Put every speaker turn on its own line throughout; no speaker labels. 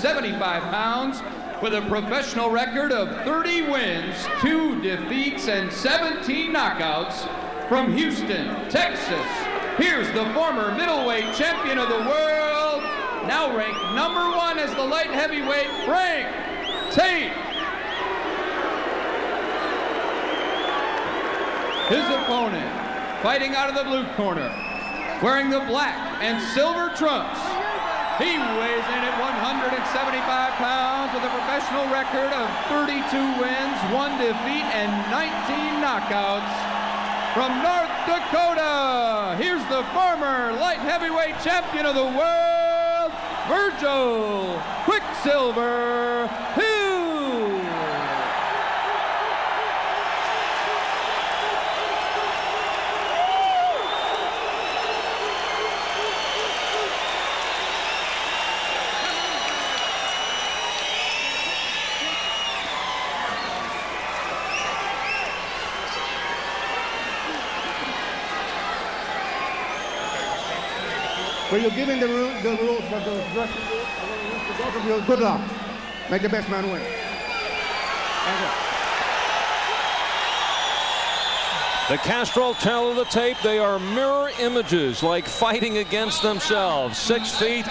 175 pounds, with a professional record of 30 wins, 2 defeats, and 17 knockouts, from Houston, Texas, here's the former middleweight champion of the world, now ranked #1 as the light heavyweight, Frank Tate. His opponent, fighting out of the blue corner, wearing the black and silver trunks. He weighs in at 175 pounds with a professional record of 32 wins, 1 defeat, and 19 knockouts. From North Dakota, here's the former light heavyweight champion of the world, Virgil Quicksilver Hill.
Well, you're giving the rules, but the rules, good luck. Make the best man win.
The Castrol tell of the tape, they are mirror images, like fighting against themselves. 6 feet,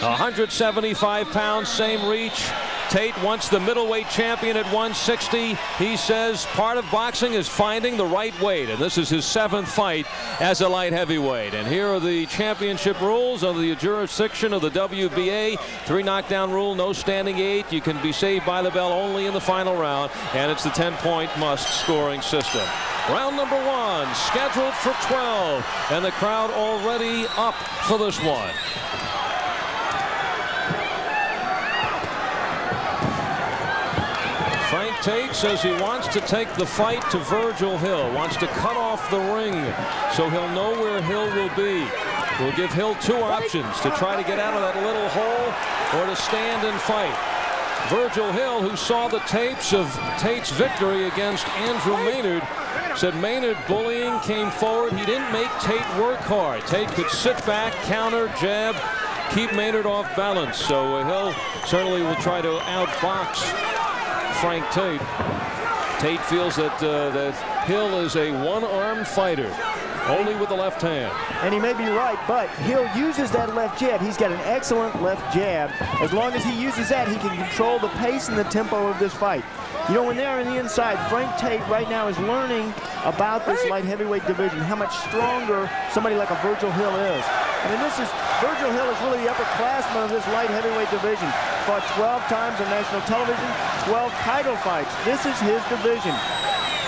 175 pounds, same reach. Tate, once the middleweight champion at 160, he says part of boxing is finding the right weight, and this is his 7th fight as a light heavyweight. And here are the championship rules under the jurisdiction of the WBA. 3 knockdown rule, no standing 8. You can be saved by the bell only in the final round, and it's the 10-point must scoring system. Round number 1, scheduled for 12, and the crowd already up for this one. Frank Tate says he wants to take the fight to Virgil Hill, wants to cut off the ring so he'll know where Hill will be. We'll give Hill 2 options, to try to get out of that little hole or to stand and fight. Virgil Hill, who saw the tapes of Tate's victory against Andrew Maynard, said Maynard bullying, came forward. He didn't make Tate work hard. Tate could sit back, counter, jab, keep Maynard off balance. So Hill certainly will try to outbox Frank Tate. Tate feels that Hill is a one-armed fighter, only with the left hand.
And he may be right, but Hill uses that left jab. He's got an excellent left jab. As long as he uses that, he can control the pace and the tempo of this fight. You know, when they're on the inside, Frank Tate right now is learning about this light heavyweight division, how much stronger somebody like a Virgil Hill is. I mean, Virgil Hill is really the upperclassman of this light heavyweight division. Fought 12 times on national television, 12 title fights. This is his division.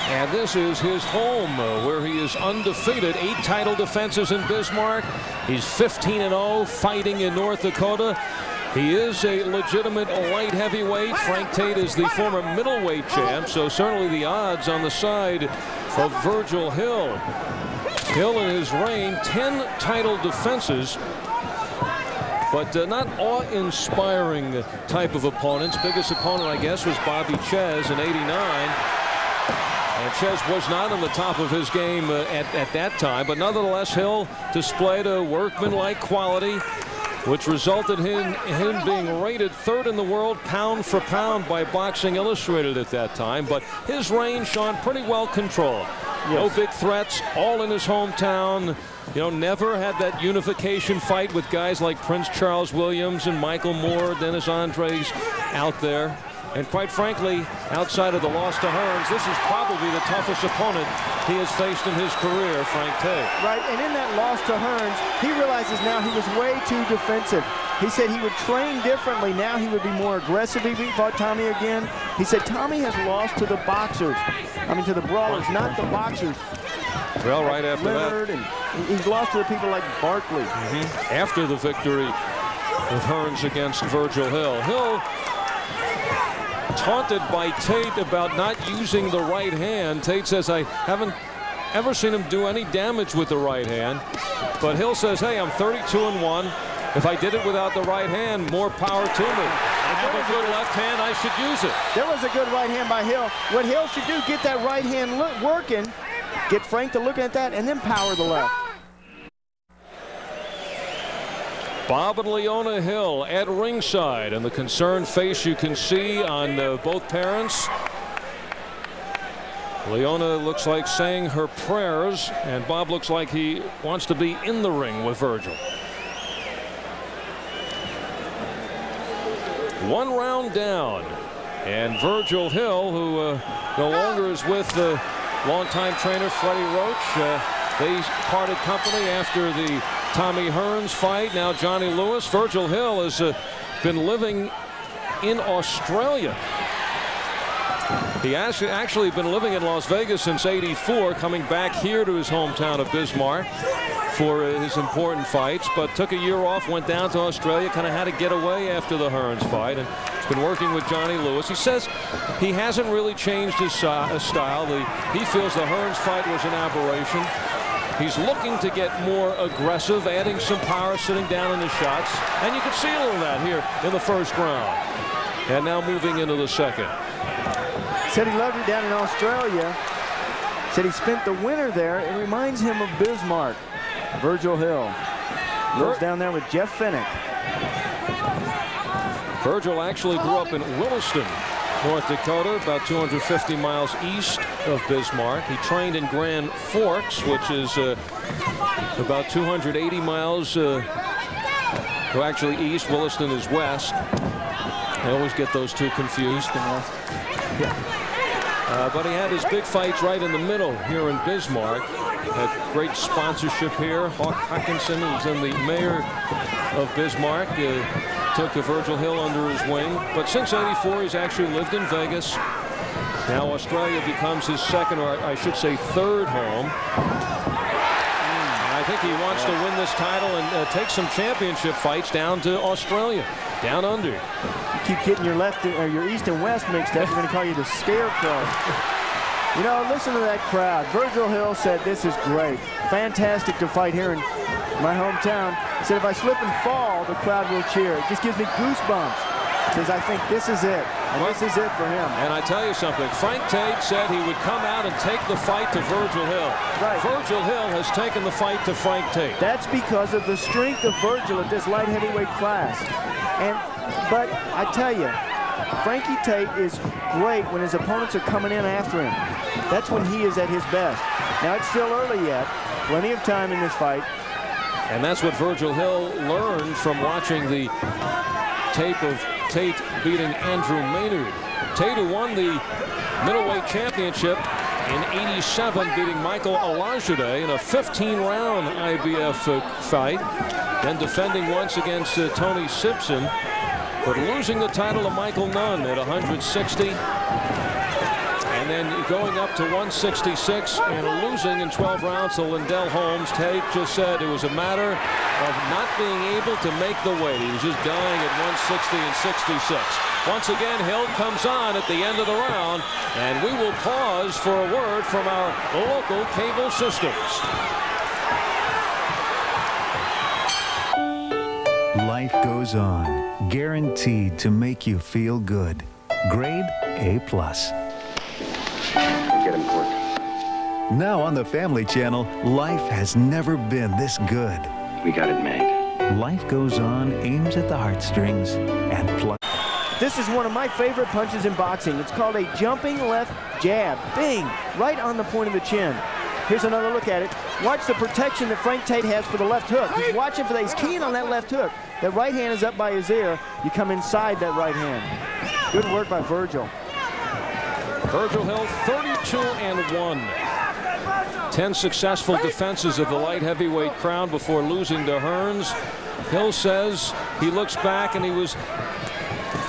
And this is his home, where he is undefeated. 8 title defenses in Bismarck. He's 15-0 fighting in North Dakota. He is a legitimate light heavyweight. Frank Tate is the former middleweight champ, so certainly the odds on the side of Virgil Hill. Hill in his reign, 10 title defenses, but not awe-inspiring type of opponents. Biggest opponent, I guess, was Bobby Ches in '89. And Ches was not on the top of his game at that time, but nonetheless, Hill displayed a workmanlike quality, which resulted in him being rated 3rd in the world pound for pound by Boxing Illustrated at that time. But his reign, Sean, pretty well controlled. Yes. No big threats, all in his hometown. You know, never had that unification fight with guys like Prince Charles Williams and Michael Moore, Dennis Andres out there. And quite frankly, outside of the loss to Hearns, this is probably the toughest opponent he has faced in his career, Frank Tate.
Right, and in that loss to Hearns, he realizes now he was way too defensive. He said he would train differently. Now he would be more aggressive if he fought Tommy again. He said Tommy has lost to the boxers. I mean, to the brawlers, not the boxers.
Well, right after
Leonard,
that.
And he's lost to the people like Barkley.
After the victory with Hearns against Virgil Hill. Hill, taunted by Tate about not using the right hand. Tate says, I haven't ever seen him do any damage with the right hand. But Hill says, hey, I'm 32-1. If I did it without the right hand, more power to me. I have a good left hand, I should use it.
There was a good right hand by Hill. What Hill should do, get that right hand working, get Frank to look at that, and then power the left.
Bob and Leona Hill at ringside, and the concerned face you can see on both parents. Leona looks like saying her prayers, and Bob looks like he wants to be in the ring with Virgil. One round down, and Virgil Hill, who no longer is with longtime trainer Freddie Roach. They parted company after the Tommy Hearns fight. Now Johnny Lewis. Virgil Hill has been living in Australia. He has actually been living in Las Vegas since '84, coming back here to his hometown of Bismarck for his important fights, but took a year off, went down to Australia, kind of had to get away after the Hearns fight, and he's been working with Johnny Lewis. He says he hasn't really changed his style. He feels the Hearns fight was an aberration. He's looking to get more aggressive, adding some power, sitting down in the shots, and you can see a little of that here in the first round. And now moving into the second.
Said he loved it down in Australia. Said he spent the winter there. It reminds him of Bismarck. Virgil Hill lives down there with Jeff Finnick.
Virgil actually grew up in Williston, North Dakota, about 250 miles east of Bismarck. He trained in Grand Forks, which is about 280 miles actually east. Williston is west. I always get those two confused. But he had his big fights right in the middle here in Bismarck. Had great sponsorship here. Hawk Hawkinson, who's then the mayor of Bismarck, took Virgil Hill under his wing. But since '84, he's actually lived in Vegas. Now Australia becomes his second, or I should say third home. I think he wants to win this title and take some championship fights down to Australia, down under.
You keep getting your left or your east and west mixed up, they're going to call you the Scarecrow. You know, listen to that crowd. Virgil Hill said, "This is great. Fantastic to fight here in my hometown." He said, "If I slip and fall, the crowd will cheer. It just gives me goosebumps." Because I think this is it. And this is it for him.
And I tell you something, Frank Tate said he would come out and take the fight to Virgil Hill.
Right.
Virgil Hill has taken the fight to Frank Tate.
That's because of the strength of Virgil at this light heavyweight class. But I tell you, Frankie Tate is great when his opponents are coming in after him. That's when he is at his best. Now, it's still early yet. Plenty of time in this fight.
And that's what Virgil Hill learned from watching the tape of Tate beating Andrew Maynard. Tate, who won the middleweight championship in '87, beating Michael Olajide in a 15-round IBF fight, then defending once against Tony Simpson, but losing the title to Michael Nunn at 160, and then going up to 166 and losing in 12 rounds to Lindell Holmes. Tate just said it was a matter of not being able to make the weight. He was just dying at 160 and 66. Once again, Hill comes on at the end of the round, and we will pause for a word from our local cable systems.
Life goes on, guaranteed to make you feel good. Grade A+.
Get him, Court.
Now on the Family Channel, life has never been this good.
We got it made.
Life Goes On aims at the heartstrings and plus.
This is one of my favorite punches in boxing. It's called a jumping left jab. Bing! Right on the point of the chin. Here's another look at it. Watch the protection that Frank Tate has for the left hook. He's watching for that. He's keying on that left hook. That right hand is up by his ear. You come inside that right hand. Good work by Virgil.
Virgil Hill, 32-1. 10 successful defenses of the light heavyweight crown before losing to Hearns. Hill says he looks back and he was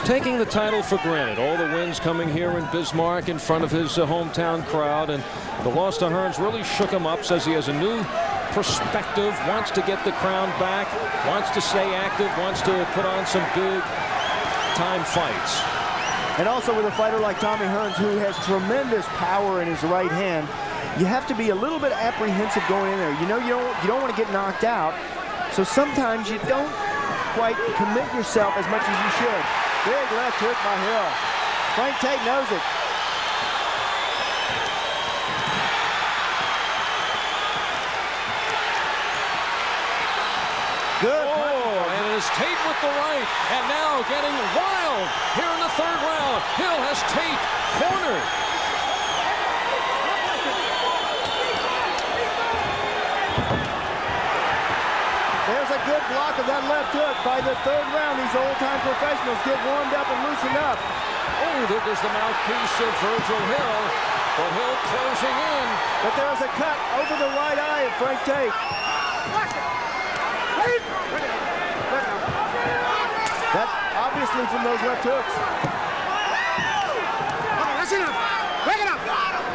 taking the title for granted. All the wins coming here in Bismarck in front of his hometown crowd, and the loss to Hearns really shook him up. Says he has a new perspective, wants to get the crown back, wants to stay active, wants to put on some big time fights.
And also with a fighter like Tommy Hearns, who has tremendous power in his right hand, you have to be a little bit apprehensive going in there. You know, you don't want to get knocked out, so sometimes you don't quite commit yourself as much as you should. Big left hook by Hill. Frank Tate knows it. Good.
Oh, and has Tate with the right, and now getting wild here in the third round. Hill has Tate cornered.
There's a good block of that left hook. By the third round, these old-time professionals get warmed up and loosen up.
Oh, there goes the mouthpiece of Virgil Hill. But Hill closing in.
But there's a cut over the right eye of Frank Tate. That obviously from those left hooks.
That's enough. Break it up.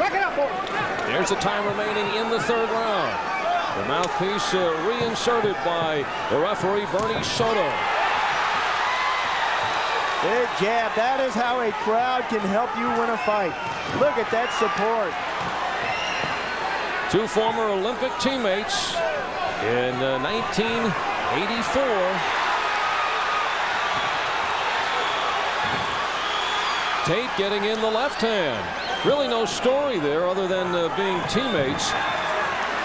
Break it up, boy.
There's the time remaining in the third round. The mouthpiece reinserted by the referee, Bernie Soto.
Big jab. That is how a crowd can help you win a fight. Look at that support.
Two former Olympic teammates in 1984. Tate getting in the left hand. Really no story there other than being teammates.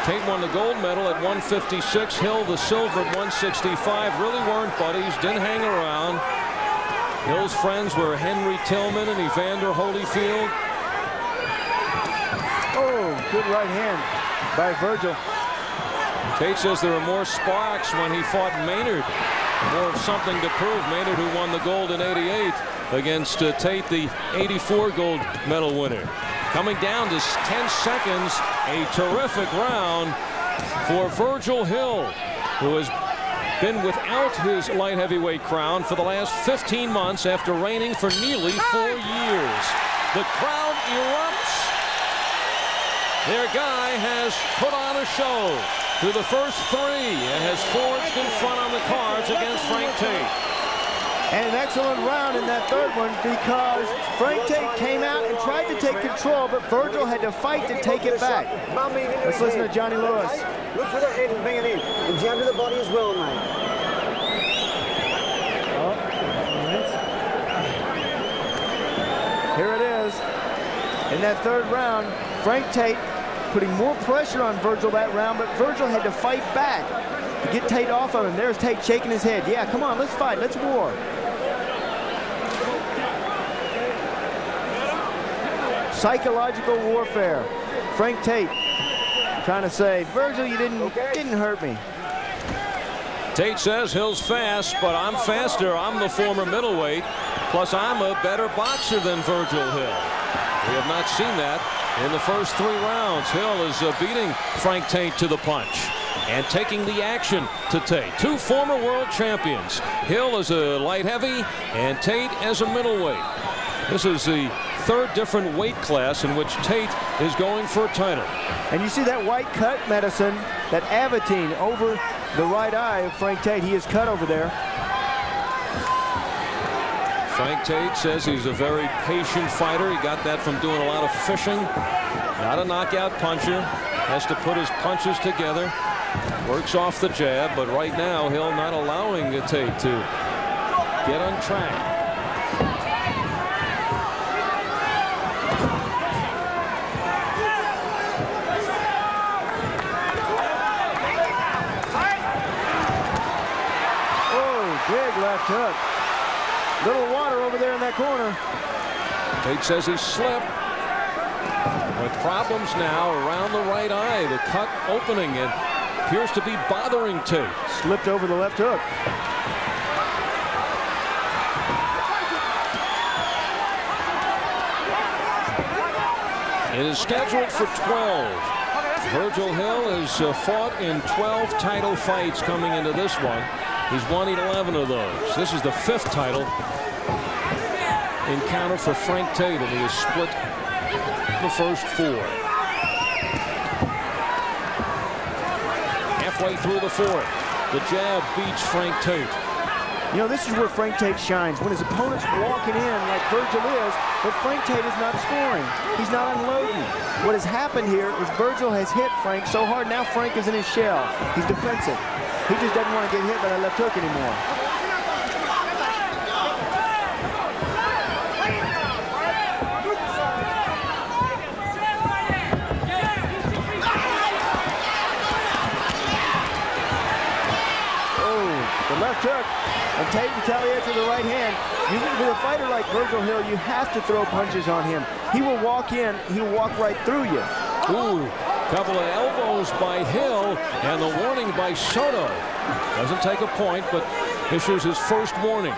Tate won the gold medal at 156. Hill the silver at 165. Really weren't buddies. Didn't hang around. Hill's friends were Henry Tillman and Evander Holyfield.
Oh, good right hand by Virgil.
Tate says there were more sparks when he fought Maynard. More of something to prove. Maynard, who won the gold in '88 against Tate, the '84 gold medal winner. Coming down to 10 seconds, a terrific round for Virgil Hill, who has been without his light heavyweight crown for the last 15 months after reigning for nearly 4 years. The crowd erupts. Their guy has put on a show through the first three and has forged in front on the cards against Frank Tate.
And an excellent round in that third one because Frank Tate came out and tried to take control, but Virgil had to fight to take it back. Let's listen to Johnny Lewis.
Look for the head and bring it in. And jab to the body as well, mate.
Here it is. In that third round, Frank Tate putting more pressure on Virgil that round, but Virgil had to fight back to get Tate off of him. There's Tate shaking his head. Yeah, come on, let's fight. Let's war. Psychological warfare. Frank Tate trying to say, Virgil, you didn't hurt me.
Tate says Hill's fast, but I'm faster. I'm the former middleweight. Plus, I'm a better boxer than Virgil Hill. We have not seen that in the first 3 rounds. Hill is beating Frank Tate to the punch and taking the action to Tate. 2 former world champions. Hill as a light heavy and Tate as a middleweight. This is the 3rd different weight class in which Tate is going for a title.
And you see that white cut medicine, that Avitine over the right eye of Frank Tate. He is cut over there.
Frank Tate says he's a very patient fighter. He got that from doing a lot of fishing. Not a knockout puncher. Has to put his punches together. Works off the jab, but right now Hill not allowing Tate to get on track.
Big left hook. Little water over there in that corner.
Tate says he slipped. With problems now around the right eye. The cut opening. It appears to be bothering Tate.
Slipped over the left hook.
It is scheduled for 12. Virgil Hill has fought in 12 title fights coming into this one. He's won 11 of those. This is the 5th title encounter for Frank Tate, and he has split the first 4. Halfway through the 4th, the jab beats Frank Tate.
You know, this is where Frank Tate shines, when his opponent's walking in like Virgil is, but Frank Tate is not scoring. He's not unloading. What has happened here is Virgil has hit Frank so hard, now Frank is in his shell. He's defensive. He just doesn't want to get hit by that left hook anymore. Oh, the left hook. Tate retaliates with the right hand. With a fighter like Virgil Hill, you have to throw punches on him. He will walk in, he'll walk right through you.
Ooh, couple of elbows by Hill, and the warning by Soto. Doesn't take a point, but issues his first warning.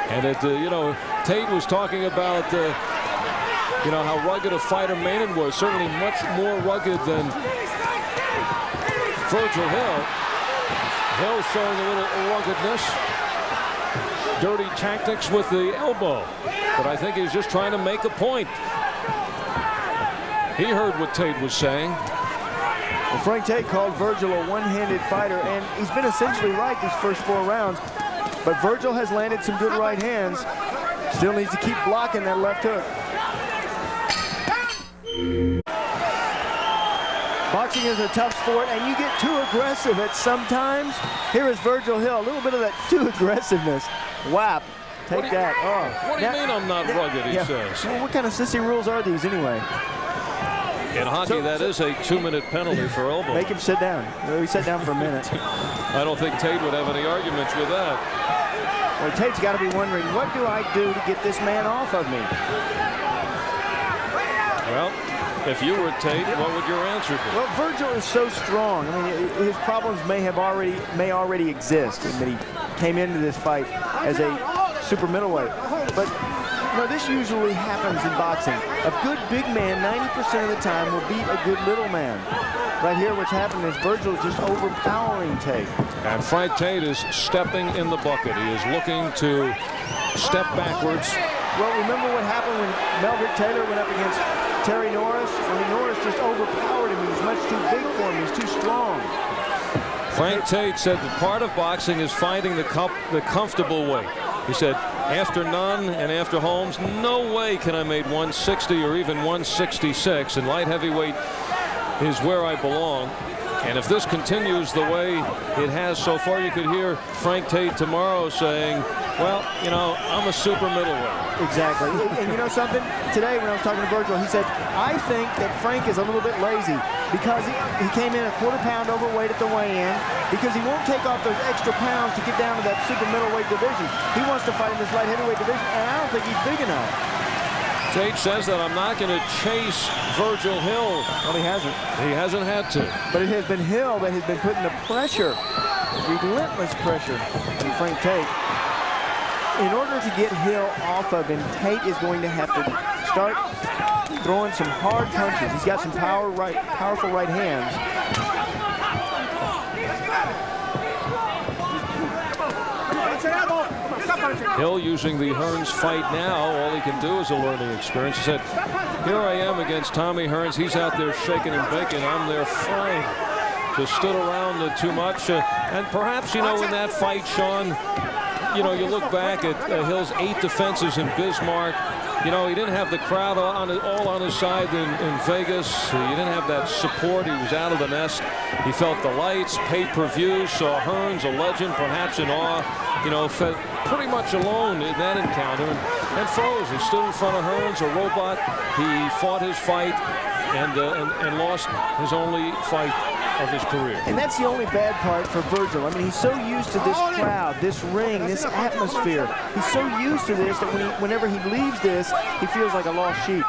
And you know, Tate was talking about you know, how rugged a fighter Maynard was. Certainly much more rugged than Virgil Hill. Hill showing a little ruggedness. Dirty tactics with the elbow. But I think he's just trying to make a point. He heard what Tate was saying.
Well, Frank Tate called Virgil a one-handed fighter, and he's been essentially right these first 4 rounds. But Virgil has landed some good right hands. Still needs to keep blocking that left hook. Boxing is a tough sport, and you get too aggressive at sometimes. Here is Virgil Hill, a little bit of that too aggressiveness. Whap. Take that. Oh.
What do you mean I'm not rugged, he says?
Well, what kind of sissy rules are these anyway?
In hockey, that is a 2-minute penalty for elbow.
Make him sit down. He sat down for a minute.
I don't think Tate would have any arguments with that.
Well, Tate's got to be wondering, what do I do to get this man off of me?
Well, if you were Tate, what would your answer be?
Well, Virgil is so strong. I mean, his problems may already exist, in that he came into this fight as a super middleweight. But you know, this usually happens in boxing. A good big man 90% of the time will beat a good little man. Right here, what's happening is Virgil is just overpowering Tate.
And Frank Tate is stepping in the bucket. He is looking to step backwards.
Well, remember what happened when Melvick Taylor went up against Terry Norris? I mean, Norris just overpowered him. He was much too big for him. He's too strong.
Frank Tate said that part of boxing is finding the comfortable way. He said, after Nunn and after Holmes, no way can I make 160 or even 166, and light heavyweight is where I belong. And if this continues the way it has so far, you could hear Frank Tate tomorrow saying, well, you know, I'm a super middleweight.
Exactly. And you know something? Today when I was talking to Virgil, he said, I think that Frank is a little bit lazy because he came in a quarter pound overweight at the weigh-in because he won't take off those extra pounds to get down to that super middleweight division. He wants to fight in this light heavyweight division, and I don't think he's big enough.
Tate says that I'm not going to chase Virgil Hill.
Well, he hasn't.
He hasn't had to.
But it has been Hill that has been putting the pressure, relentless pressure on Frank Tate. In order to get Hill off of him, Tate is going to have to start throwing some hard punches. He's got some powerful right hands.
Hill using the Hearns fight now. All he can do is a learning experience. He said, here I am against Tommy Hearns. He's out there shaking and baking. I'm there frying. Just stood around too much. And perhaps, you know, in that fight, Sean, you know, you look back at Hill's 8 defenses in Bismarck. You know, he didn't have the crowd all on his side in Vegas. He didn't have that support. He was out of the nest. He felt the lights, pay-per-views, saw Hearns, a legend, perhaps in awe. You know, felt pretty much alone in that encounter and froze. He stood in front of Hearns, a robot. He fought his fight and lost his only fight of his career.
And that's the only bad part for Virgil. I mean, he's so used to this crowd, this ring, this atmosphere. He's so used to this that whenever he leaves this, he feels like a lost sheep.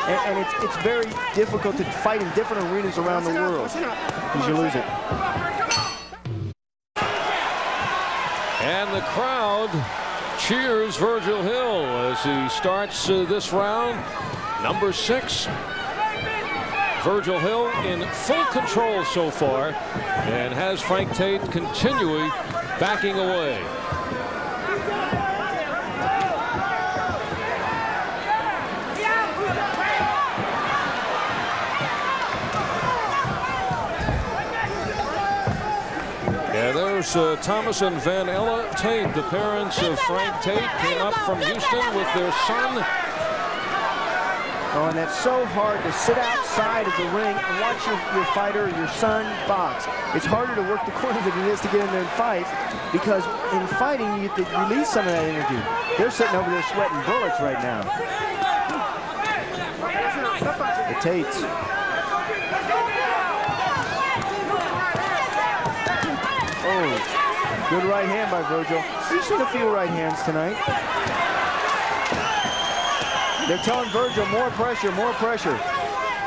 And it's very difficult to fight in different arenas around the world because you lose it.
And the crowd cheers Virgil Hill as he starts this round. Number 6. Virgil Hill in full control so far and has Frank Tate continually backing away. Yeah, there's Thomas and Van Ella Tate. The parents of Frank Tate came up from Houston with their son.
Oh, and that's so hard to sit outside of the ring and watch your fighter or your son box. It's harder to work the corner than it is to get in there and fight because in fighting, you have to release some of that energy. They're sitting over there sweating bullets right now. The Tates. Oh. Good right hand by Virgil. We've seen a few right hands tonight. They're telling Virgil more pressure, more pressure.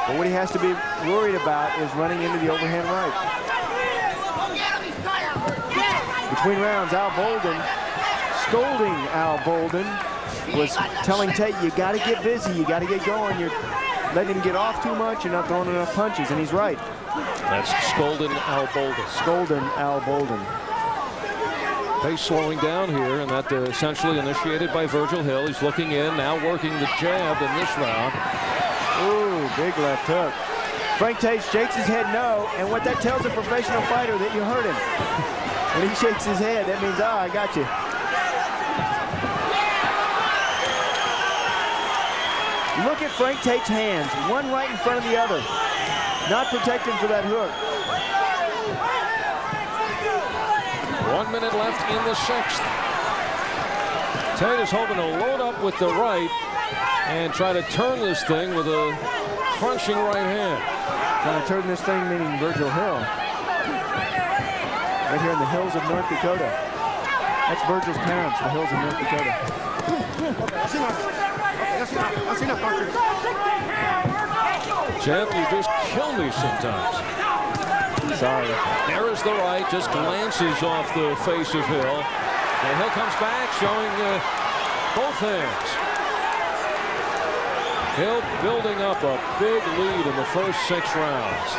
But what he has to be worried about is running into the overhand right. Between rounds, Al Bolden, scolding Al Bolden, was telling Tate, you got to get busy, you got to get going. You're letting him get off too much, you're not throwing enough punches, and he's right.
That's scolding Al Bolden.
Scolding Al Bolden.
Pace slowing down here, and that essentially initiated by Virgil Hill. He's looking in, now working the jab in this round.
Ooh, big left hook. Frank Tate shakes his head no, and what that tells a professional fighter that you hurt him. When he shakes his head, that means, I got you. Look at Frank Tate's hands, one right in front of the other. Not protecting for that hook.
1 minute left in the 6th. Tate is hoping to load up with the right and try to turn this thing with a crunching right hand.
Trying to turn this thing, meaning Virgil Hill. Right here in the hills of North Dakota. That's Virgil's parents, the hills of North Dakota.
Champ, you just kill me sometimes.
Sorry.
There is the right, just glances off the face of Hill. And Hill comes back, showing both hands. Hill building up a big lead in the first 6 rounds.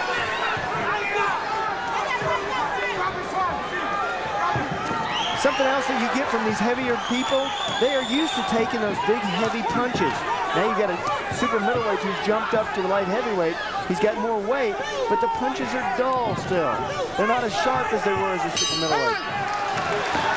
Something else that you get from these heavier people, they are used to taking those big, heavy punches. Now you've got a super middleweight who's jumped up to the light heavyweight. He's got more weight, but the punches are dull still. They're not as sharp as they were as a super middleweight.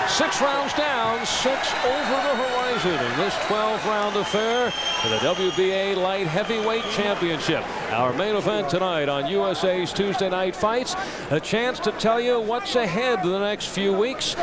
6 rounds down, 6 over the horizon in this 12-round affair for the WBA Light Heavyweight Championship. Our main event tonight on USA's Tuesday Night Fights. A chance to tell you what's ahead in the next few weeks.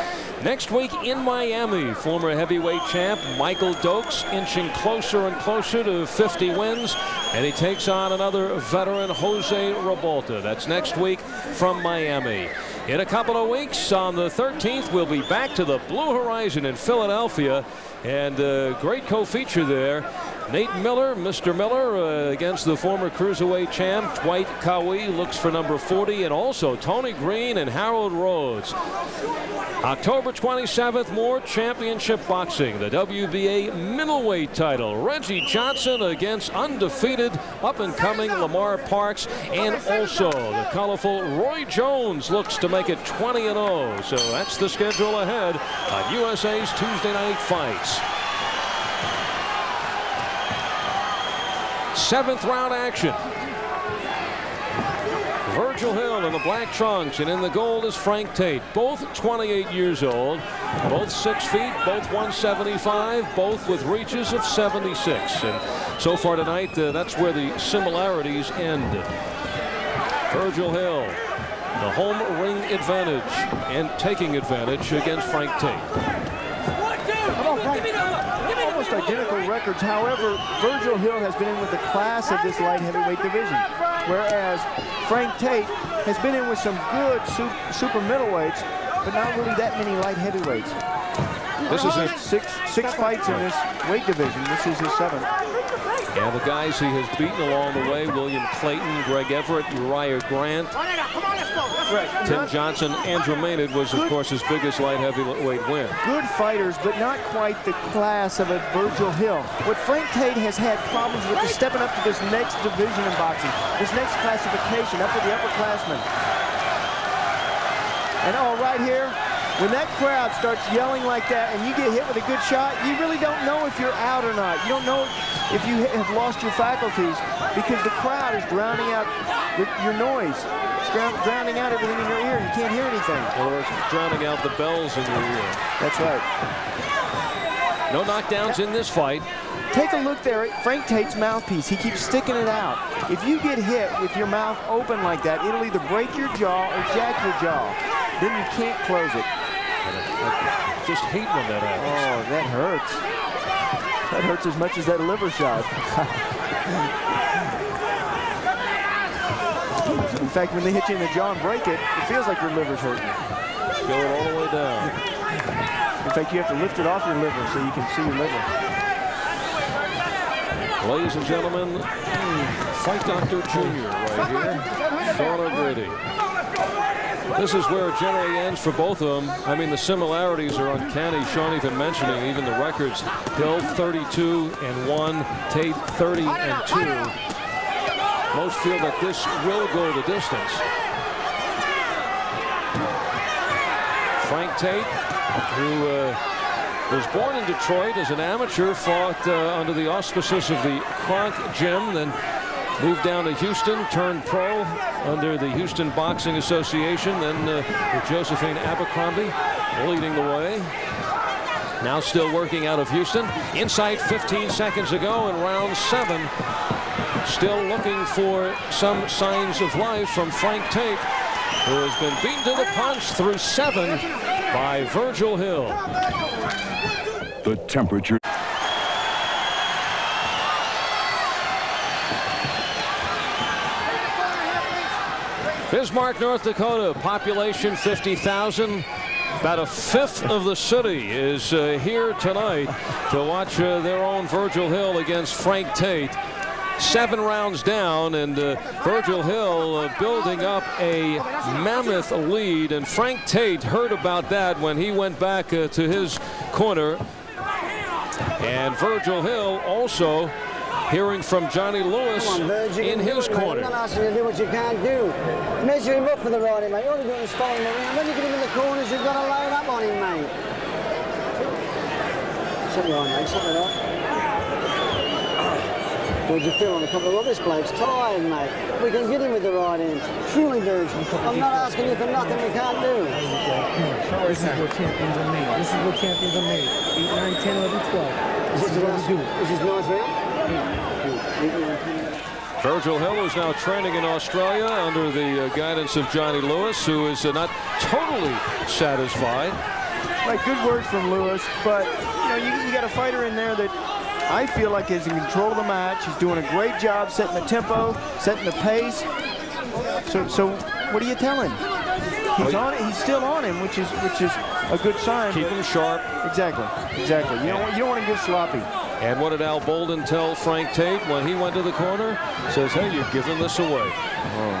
Next week in Miami, former heavyweight champ Michael Dokes inching closer and closer to 50 wins, and he takes on another veteran, Jose Revolta. That's next week from Miami. In a couple of weeks, on the 13th, we'll be back to the Blue Horizon in Philadelphia, and a great co-feature there. Nate Miller, Mr. Miller, against the former cruiserweight champ Dwight Cowie, looks for number 40, and also Tony Green and Harold Rhodes. October 27th, more championship boxing. The WBA middleweight title. Reggie Johnson against undefeated up-and-coming Lamar Parks, and also the colorful Roy Jones looks to make it 20-0. So that's the schedule ahead on USA's Tuesday Night Fights. 7th round action. Virgil Hill in the black trunks, and in the gold is Frank Tate. Both 28 years old, both 6 feet, both 175, both with reaches of 76. And so far tonight, that's where the similarities end. Virgil Hill, the home ring advantage and taking advantage against Frank Tate.
Almost identical records. However, Virgil Hill has been in with the class of this light heavyweight division, whereas Frank Tate has been in with some good super middleweights, but not really that many light heavyweights. This is his six fights in this weight division. This is his 7th.
And the guys he has beaten along the way: William Clayton, Greg Everett, Uriah Grant, Tim Johnson. Andrew Maynard was, of course, his biggest light heavyweight win.
Good fighters, but not quite the class of a Virgil Hill. What Frank Tate has had problems with is stepping up to this next division in boxing, this next classification, up with the upperclassmen. And right here, when that crowd starts yelling like that and you get hit with a good shot, you really don't know if you're out or not. You don't know if you have lost your faculties, because the crowd is drowning out your noise. It's drowning out everything in your ear. You can't hear anything.
Or drowning out the bells in your ear.
That's right.
No knockdowns in this fight.
Take a look there at Frank Tate's mouthpiece. He keeps sticking it out. If you get hit with your mouth open like that, it'll either break your jaw or jack your jaw. Then you can't close it.
I just hate when that happens.
Oh, that hurts. That hurts as much as that liver shot. In fact, when they hit you in the jaw and break it, it feels like your liver's hurting.
Feel it all the way down.
In fact, you have to lift it off your liver so you can see your liver.
Ladies and gentlemen, Fight Doctor Jr. right here. Sean O'Grady. This is where it generally ends for both of them. I mean, the similarities are uncanny. Sean even mentioning even the records. Hill 32-1, Tate 30-2. Most feel that this will go the distance. Frank Tate, who was born in Detroit as an amateur, fought under the auspices of the Kronk Gym, then moved down to Houston, turned pro under the Houston Boxing Association, then with Josephine Abercrombie leading the way. Now still working out of Houston. Insight 15 seconds ago in round 7. Still looking for some signs of life from Frank Tate, who has been beaten to the punch through 7 by Virgil Hill.
The temperature.
Bismarck, North Dakota, population 50,000. About a fifth of the city is here tonight to watch their own Virgil Hill against Frank Tate. 7 rounds down, and Virgil Hill building up a mammoth lead, and Frank Tate heard about that when he went back to his corner. And Virgil Hill also hearing from Johnny Lewis in his corner.
I'm not asking you to do what you can't do. Measure him up for the riding, mate. All you're doing is following him around. When you get him in the corners, you've got to load up on him, mate. Something on, mate. Something on. What do you feel on the top of the this bloke's tired, mate. We can get him with the right hand. Truly, Virgil. I'm not asking you for nothing we can't do.
This is what champions are made. This is what champions are made. 8, 9, 10, 11, 12. This is what we do.
This is nice round.
Virgil Hill is now training in Australia under the guidance of Johnny Lewis, who is not totally satisfied.
Right, good words from Lewis, but you know, you got a fighter in there that I feel like is in control of the match. He's doing a great job setting the tempo, setting the pace. So what do you tell him? He's on it. He's still on him, which is a good sign.
Keep him sharp.
Exactly. You don't want to get sloppy.
And what did Al Bolden tell Frank Tate when he went to the corner? Says, hey, you're giving this away.
Oh,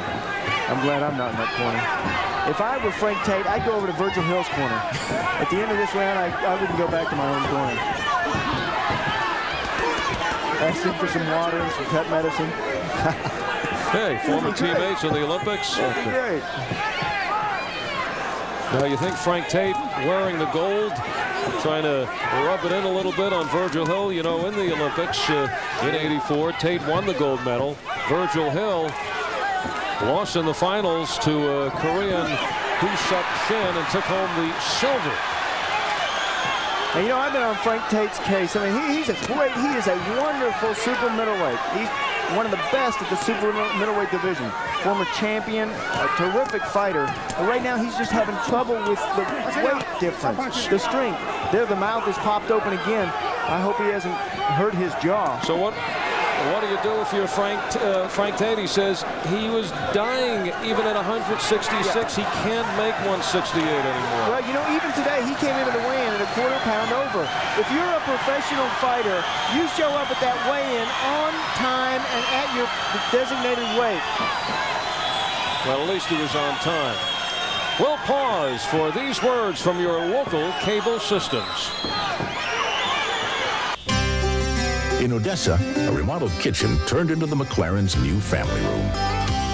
I'm glad I'm not in that corner. If I were Frank Tate, I'd go over to Virgil Hill's corner. At the end of this round, I wouldn't go back to my own corner. Ask him for some water and some pet medicine.
Hey, former teammates in the Olympics.
That'd be great.
Now you think Frank Tate wearing the gold, trying to rub it in a little bit on Virgil Hill. You know, in the Olympics in '84, Tate won the gold medal. Virgil Hill lost in the finals to Korean Hoo-Suk Shin and took home the silver.
And you know, I've been on Frank Tate's case. I mean, he is a wonderful super middleweight. He's one of the best at the super middleweight division. Former champion, a terrific fighter. But right now, he's just having trouble with the weight difference, the strength. There, the mouth is popped open again. I hope he hasn't hurt his jaw.
So what do you do if you're Frank Tate? He says he was dying even at 166. Yeah. He can't make 168 anymore.
Well, you know, even today, he came into the weigh-in at a quarter-pound over. If you're a professional fighter, you show up at that weigh-in on time and at your designated weight.
Well, at least he was on time. We'll pause for these words from your local cable systems.
In Odessa, a remodeled kitchen turned into the McLaren's new family room.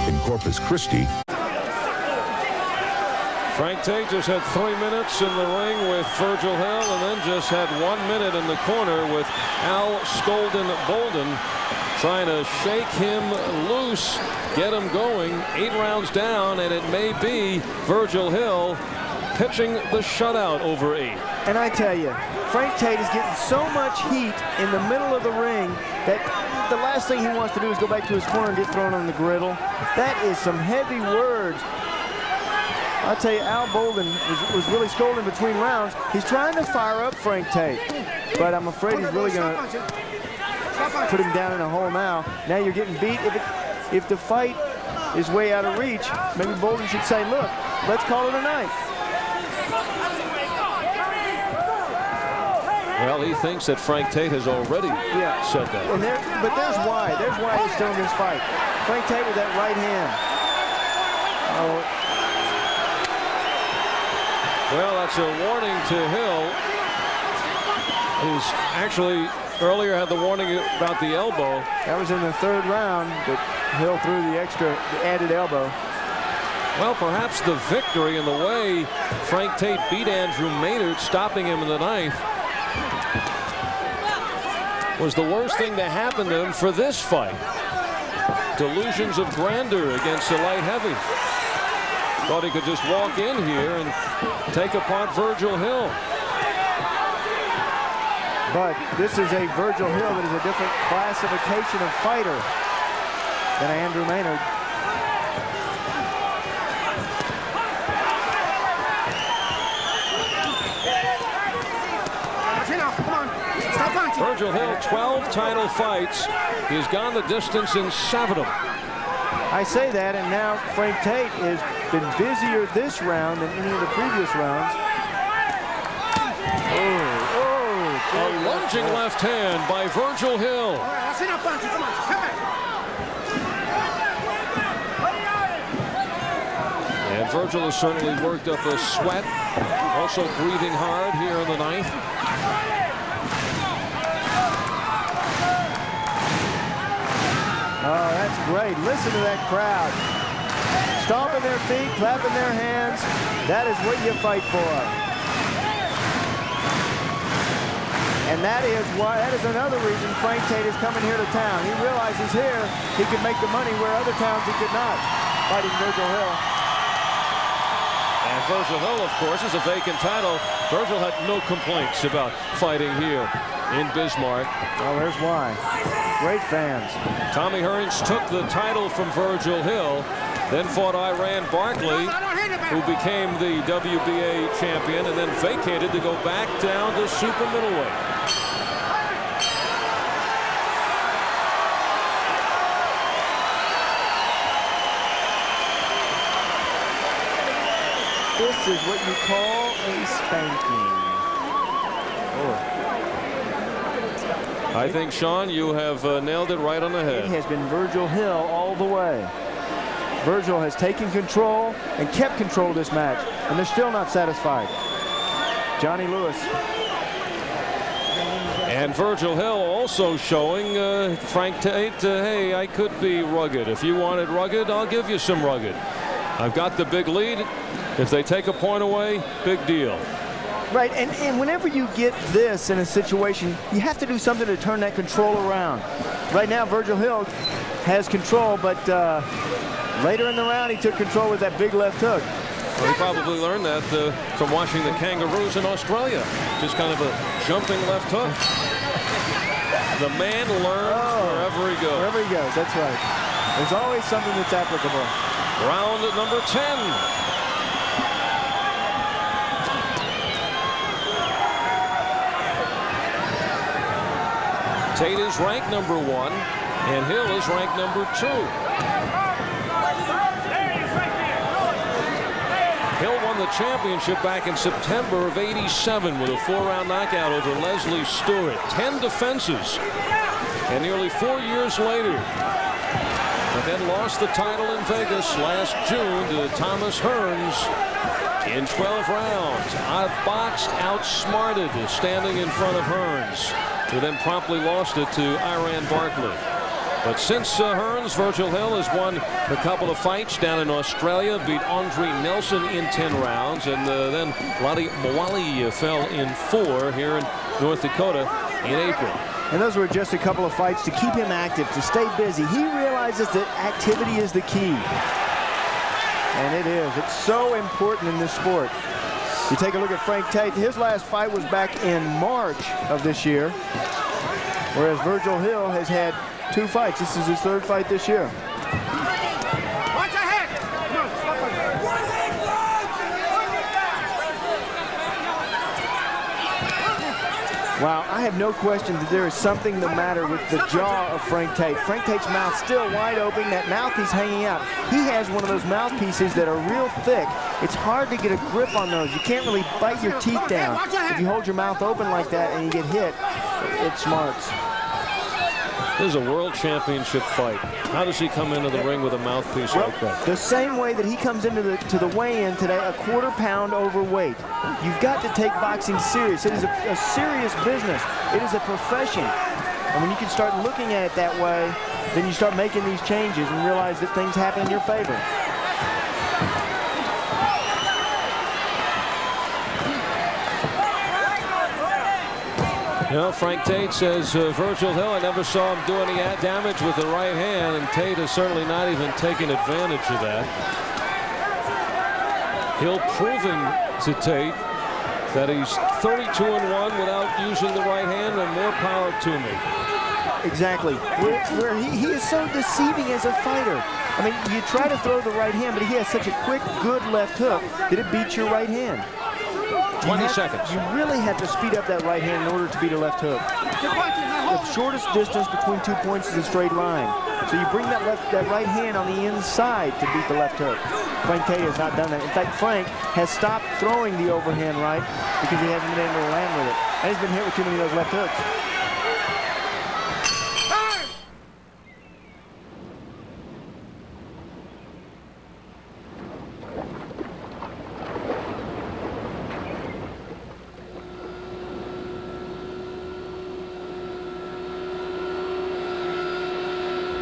In Corpus Christi,
Frank Tate just had 3 minutes in the ring with Virgil Hill, and then just had 1 minute in the corner with Al Bolden trying to shake him loose, get him going. 8 rounds down, and it may be Virgil Hill pitching the shutout over 8.
And I tell you, Frank Tate is getting so much heat in the middle of the ring that the last thing he wants to do is go back to his corner and get thrown on the griddle. That is some heavy words. I'll tell you, Al Bolden was really scolding between rounds. He's trying to fire up Frank Tate, but I'm afraid he's really going to put him down in a hole now. Now you're getting beat. If the fight is way out of reach, maybe Bolden should say, look, let's call it a night.
Well, he thinks that Frank Tate has already said that.
And but there's why. There's why he's still in this fight. Frank Tate with that right hand. Oh.
Well, that's a warning to Hill, who's actually earlier had the warning about the elbow.
That was in the 3rd round, but Hill threw the added elbow.
Well, perhaps the victory in the way Frank Tate beat Andrew Maynard, stopping him in the 9th, was the worst thing to happen to him for this fight. Delusions of grandeur against the light heavy. Thought he could just walk in here and take apart Virgil Hill.
But this is a Virgil Hill that is a different classification of fighter than Andrew Maynard.
Virgil Hill, 12 title fights. He's gone the distance in 7 of them.
I say that, and now Frank Tate has been busier this round than any of the previous rounds.
A lunging left hand by Virgil Hill. And Virgil has certainly worked up a sweat, also breathing hard here in the 9th.
Oh, that's great. Listen to that crowd. Stomping their feet, clapping their hands. That is what you fight for. And that is another reason Frank Tate is coming here to town. He realizes here he can make the money where other towns he could not, fighting Virgil Hill.
And Virgil Hill, of course, is a vacant title. Virgil had no complaints about fighting here in Bismarck.
Oh, there's why. Great fans.
Tommy Hearns took the title from Virgil Hill, then fought Iran Barkley, who became the WBA champion, and then vacated to go back down to super middleweight.
This is what you call a spanking. Oh.
I think, Sean, you have nailed it right on the head.
It has been Virgil Hill all the way. Virgil has taken control and kept control of this match, and they're still not satisfied. Johnny Lewis.
And Virgil Hill also showing Frank Tate, hey, I could be rugged. If you wanted rugged, I'll give you some rugged. I've got the big lead. If they take a point away, big deal.
Right, and whenever you get this in a situation, you have to do something to turn that control around. Right now, Virgil Hill has control, but later in the round, he took control with that big left hook.
Well, he probably learned that from watching the Kangaroos in Australia. Just kind of a jumping left hook. The man learns wherever he goes.
Wherever he goes, that's right. There's always something that's applicable.
Round number 10. Tate is ranked number 1, and Hill is ranked number 2. Hill won the championship back in September of '87 with a 4-round knockout over Leslie Stewart. 10 defenses, and nearly 4 years later, but then lost the title in Vegas last June to Thomas Hearns in 12 rounds. Outboxed, outsmarted, standing in front of Hearns, who then promptly lost it to Iran Barkley. But since Hearns, Virgil Hill has won a couple of fights down in Australia, beat Andre Nelson in 10 rounds, and then Lottie Mawali fell in 4 here in North Dakota in April.
And those were just a couple of fights to keep him active, to stay busy. He realizes that activity is the key. And it is. It's so important in this sport. You take a look at Frank Tate. His last fight was back in March of this year, whereas Virgil Hill has had 2 fights. This is his 3rd fight this year.
Watch ahead! No, stop it.
Wow, I have no question that there is something the matter with the jaw of Frank Tate. Frank Tate's mouth still wide open. That mouthpiece hanging out. He has one of those mouthpieces that are real thick. It's hard to get a grip on those. You can't really bite your teeth down. If you hold your mouth open like that and you get hit, it smarts.
This is a world championship fight. How does he come into the ring with a mouthpiece like that?
The same way that he comes into the weigh-in today, a quarter-pound overweight. You've got to take boxing serious. It is a serious business. It is a profession. And when you can start looking at it that way, then you start making these changes and realize that things happen in your favor.
You know, Frank Tate says, Virgil Hill, I never saw him do any damage with the right hand, and Tate is certainly not even taking advantage of that. Hill proving to Tate that he's 32-1 without using the right hand, and more power to me.
Exactly. Where he is so deceiving as a fighter. I mean, you try to throw the right hand, but he has such a quick, good left hook that it beats your right hand.
20 seconds.
You really have to speed up that right hand in order to beat a left hook. The shortest distance between 2 points is a straight line. So you bring that right hand on the inside to beat the left hook. Frank Tate has not done that. In fact, Frank has stopped throwing the overhand right because he hasn't been able to land with it. And he's been hit with too many of those left hooks.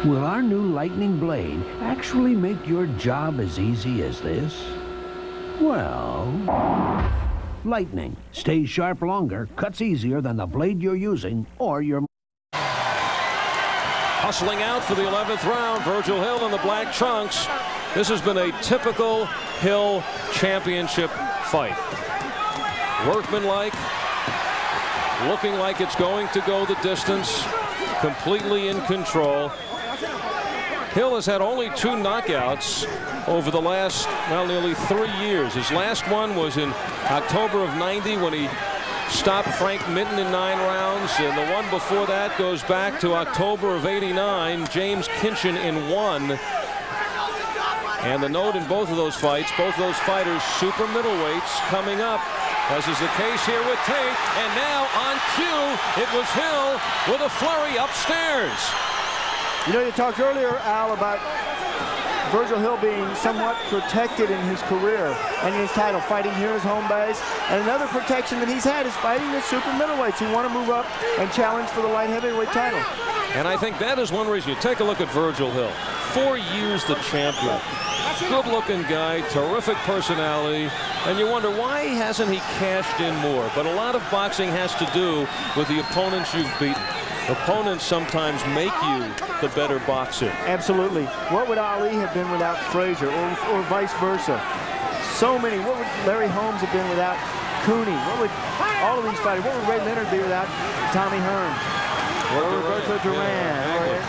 Will our new lightning blade actually make your job as easy as this? Well, lightning stays sharp longer, cuts easier than the blade you're using or your...
Hustling out for the 11th round, Virgil Hill in the black trunks. This has been a typical Hill championship fight. Workmanlike, looking like it's going to go the distance, completely in control. Hill has had only 2 knockouts over the last, well, nearly 3 years. His last one was in October of '90 when he stopped Frank Minton in 9 rounds, and the one before that goes back to October of '89, James Kinchin in 1. And the note in both of those fights, both those fighters super middleweights coming up, as is the case here with Tate. And now on cue, it was Hill with a flurry upstairs.
You know, you talked earlier, Al, about Virgil Hill being somewhat protected in his career and in his title, fighting here as home base. And another protection that he's had is fighting the super middleweights who want to move up and challenge for the light heavyweight title.
And I think that is one reason. You take a look at Virgil Hill. 4 years the champion. Good-looking guy, terrific personality. And you wonder, why hasn't he cashed in more? But a lot of boxing has to do with the opponents you've beaten. Opponents sometimes make you the better boxer.
Absolutely. What would Ali have been without Frazier, or vice versa? So many. What would Larry Holmes have been without Cooney? What would all of these fighters? What would Ray Leonard be without Tommy Hearn? Or Roberto Duran?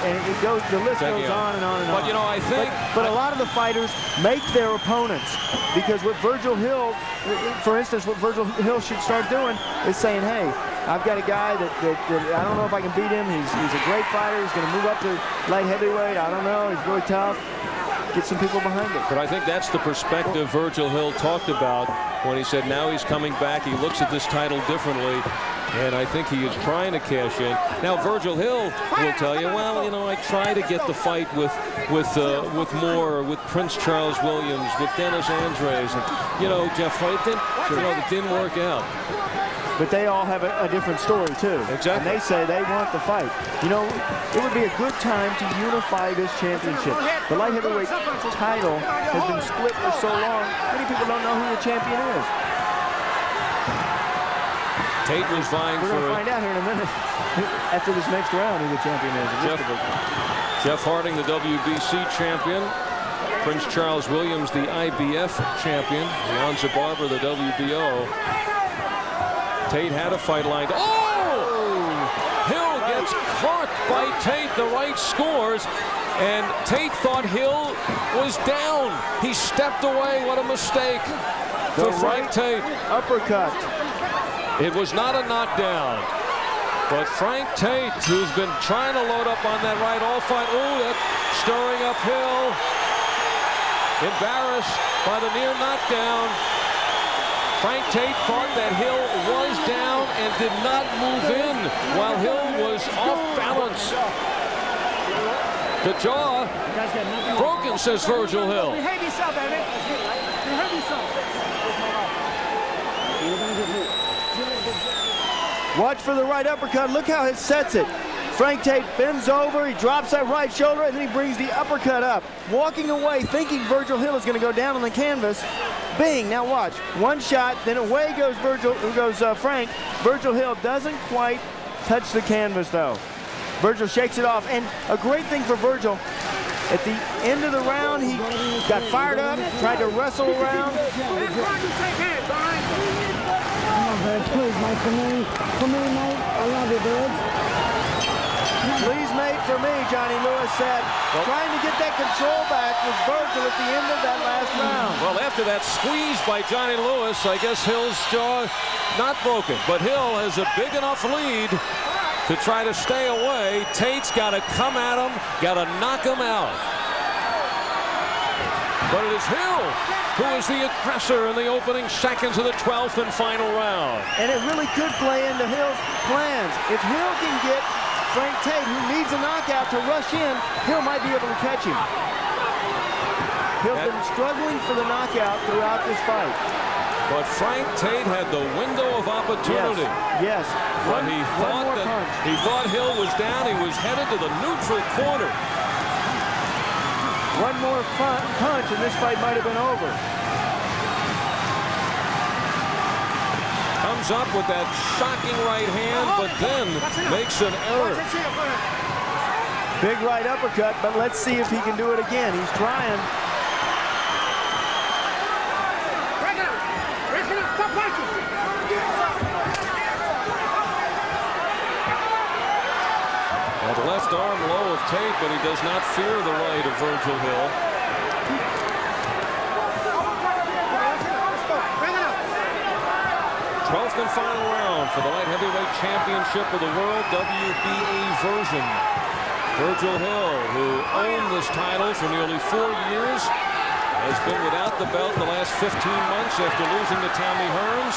And it goes. The list goes on and on and on.
But you know, I think.
But a lot of the fighters make their opponents, because what Virgil Hill, for instance, what Virgil Hill should start doing is saying, hey, I've got a guy that I don't know if I can beat him. He's a great fighter. He's going to move up to light heavyweight. I don't know. He's really tough. Get some people behind it.
But I think that's the perspective Virgil Hill talked about when he said now he's coming back. He looks at this title differently. And I think he is trying to cash in. Now, Virgil Hill will tell you, well, you know, I try to get the fight with Moore, with Prince Charles Williams, with Dennis Andres, and, you know, Jeff Hoyt. It didn't work out.
But they all have a different story, too.
Exactly.
And they say they want the fight. You know, it would be a good time to unify this championship. The light heavyweight title has been split for so long, many people don't know who the champion is.
Tate was vying
We're going to find out here in a minute after this next round who the champion is.
Jeff Harding, the WBC champion. Prince Charles Williams, the IBF champion. Leon Barber, the WBO. Tate had a fight lined. Oh! Hill gets caught by Tate. The right scores. And Tate thought Hill was down. He stepped away. What a mistake for Frank Tate.
Uppercut.
It was not a knockdown. But Frank Tate, who's been trying to load up on that right all fight. Ooh, that stirring up Hill. Embarrassed by the near knockdown. Frank Tate thought that Hill was down and did not move in while Hill was off balance. The jaw broken, says Virgil Hill.
Behave yourself, baby. Behave yourself.
Watch for the right uppercut. Look how he sets it. Frank Tate bends over, he drops that right shoulder, and then he brings the uppercut up. Walking away, thinking Virgil Hill is going to go down on the canvas. Bing, now watch. One shot, then away goes Frank. Virgil Hill doesn't quite touch the canvas, though. Virgil shakes it off, and a great thing for Virgil, at the end of the round, he got fired up, tried to wrestle around.
Please, mate, for me, mate, I love you, birds.
Please, mate, for me, Johnny Lewis said. Trying to get that control back was Virgil at the end of that last round.
Well, after that squeeze by Johnny Lewis, I guess Hill's jaw not broken, but Hill has a big enough lead to try to stay away. Tate's got to come at him, got to knock him out. But it is Hill who is the aggressor in the opening seconds of the 12th and final round.
And it really could play into Hill's plans. If Hill can get Frank Tate, who needs a knockout, to rush in, Hill might be able to catch him. Hill's been struggling for the knockout throughout this fight.
But Frank Tate had the window of opportunity.
Yes.
But he thought Hill was down. He was headed to the neutral corner.
One more punch and this fight might have been over.
Comes up with that shocking right hand, but then makes an error.
Big right uppercut, but let's see if he can do it again. He's trying.
That left arm low of Tate, but he does not fear the right of Virgil Hill. 12th and final round for the light heavyweight championship of the world, WBA version. Virgil Hill, who owned this title for nearly 4 years, has been without the belt the last 15 months after losing to Tommy Hearns.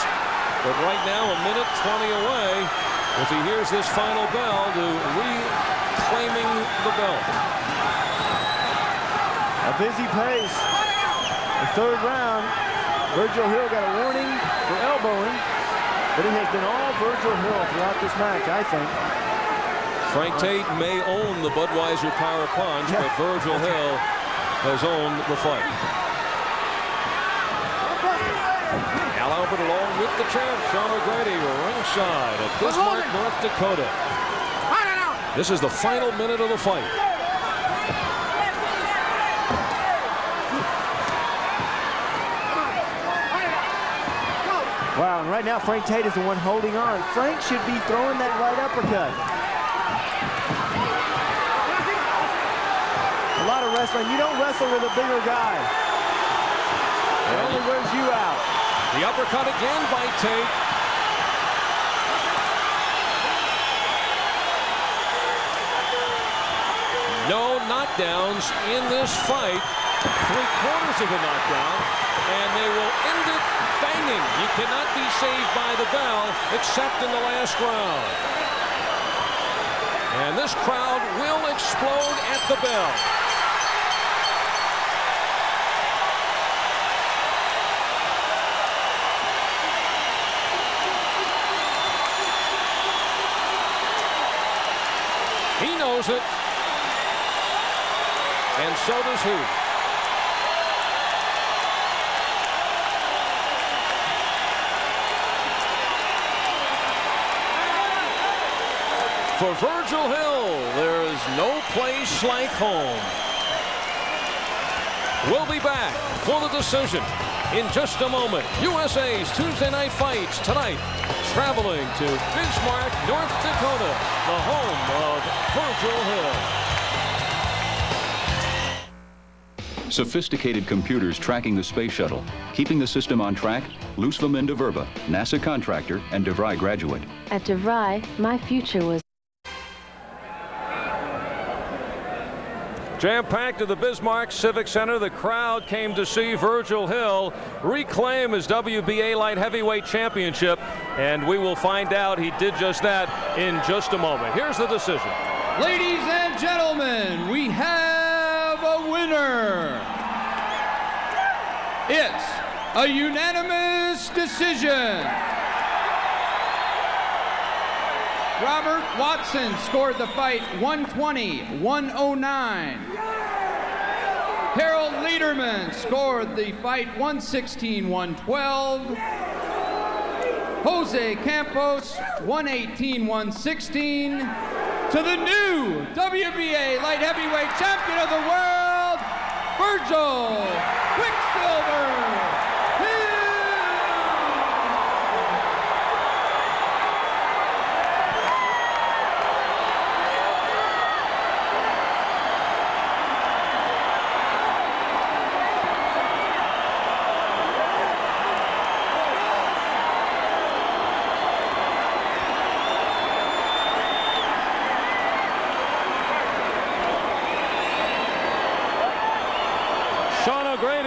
But right now, a minute 20 away, if he hears this final bell, to reclaiming the belt.
A busy pace. The third round, Virgil Hill got a warning for elbowing, but it has been all Virgil Hill throughout this match, I think.
Frank Tate may own the Budweiser power punch, but Virgil Hill has owned the fight. Al Albert along with the champ, Sean O'Grady, ringside at Bismarck, North Dakota. This is the final minute of the fight.
Wow, and right now Frank Tate is the one holding on. Frank should be throwing that right uppercut. A lot of wrestling. You don't wrestle with a bigger guy. It only wears you out.
The uppercut again by Tate. No knockdowns in this fight. 3/4 of a knockdown, and they will end it banging. You cannot be saved by the bell except in the last round. And this crowd will explode at the bell. He knows it, and so does he. For Virgil Hill, there is no place like home. We'll be back for the decision in just a moment. USA's Tuesday Night Fights tonight, traveling to Bismarck, North Dakota, the home of Virgil Hill.
Sophisticated computers tracking the space shuttle. Keeping the system on track, Luce Vaminda Verba, NASA contractor and DeVry graduate.
At DeVry, my future was...
Jam-packed at the Bismarck Civic Center, the crowd came to see Virgil Hill reclaim his WBA light heavyweight championship, and we will find out he did just that in just a moment. Here's the decision.
Ladies and gentlemen, we have a winner. It's a unanimous decision. Robert Watson scored the fight 120-109. Harold Lederman scored the fight 116-112. Jose Campos 118-116. To the new WBA light heavyweight champion of the world, Virgil Quicksilver Hill.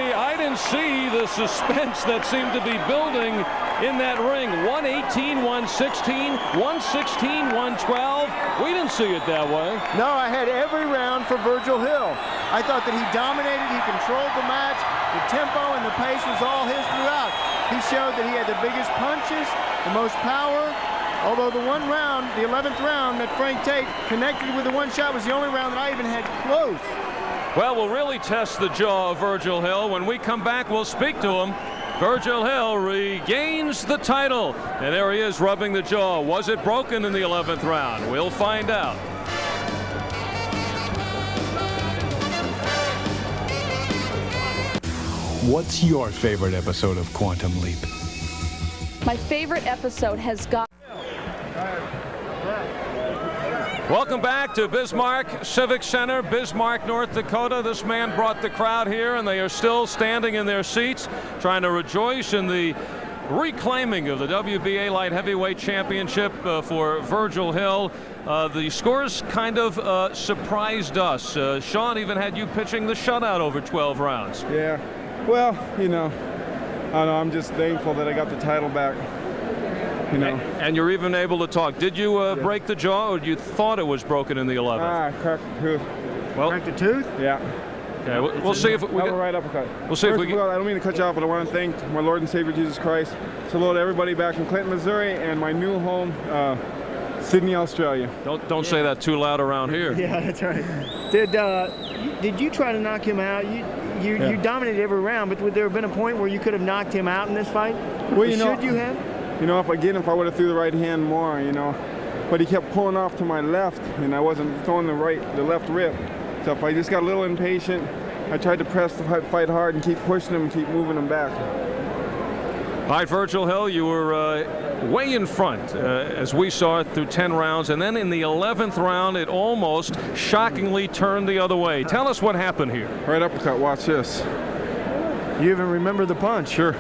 I didn't see the suspense that seemed to be building in that ring. 118, 116, 116, 112. We didn't see it that way.
No, I had every round for Virgil Hill. I thought that he dominated, he controlled the match. The tempo and the pace was all his throughout. He showed that he had the biggest punches, the most power. Although the one round, the 11th round that Frank Tate connected with the one shot was the only round that I even had close.
Well, we'll really test the jaw of Virgil Hill. When we come back, we'll speak to him. Virgil Hill regains the title. And there he is rubbing the jaw. Was it broken in the 11th round? We'll find out.
What's your favorite episode of Quantum Leap?
My favorite episode has got...
Welcome back to Bismarck Civic Center, Bismarck, North Dakota. This man brought the crowd here, and they are still standing in their seats, trying to rejoice in the reclaiming of the WBA Light Heavyweight Championship for Virgil Hill. The scores kind of surprised us. Sean even had you pitching the shutout over 12 rounds.
Yeah, well, you know, I don't know, I'm just thankful that I got the title back. You know.
And you're even able to talk. Did you break the jaw, or you thought it was broken in the 11th?
Ah, cracked the tooth.
Well,
cracked the tooth?
Yeah.
Okay, we'll see if we get...
right uppercut.
We'll see if we get...
I don't mean to cut you off, but I want to thank my Lord and Savior Jesus Christ. Salute to everybody back in Clinton, Missouri, and my new home, Sydney, Australia.
Don't say that too loud around here.
Yeah, that's right. Did you try to knock him out? You dominated every round, but would there have been a point where you could have knocked him out in this fight?
Well, you know,
should you have?
You know, if I would have threw the right hand more, you know. But he kept pulling off to my left, and I wasn't throwing the left rip. So if I just got a little impatient, I tried to press the fight hard and keep pushing him and keep moving him back.
All right, Virgil Hill, you were way in front as we saw it through 10 rounds, and then in the 11th round, it almost shockingly turned the other way. Tell us what happened here.
Right uppercut, watch this.
You even remember the punch?
Sure.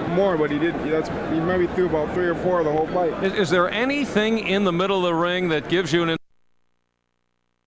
More, but he maybe threw about 3 or 4 of the whole fight.
Is there anything in the middle of the ring that gives you an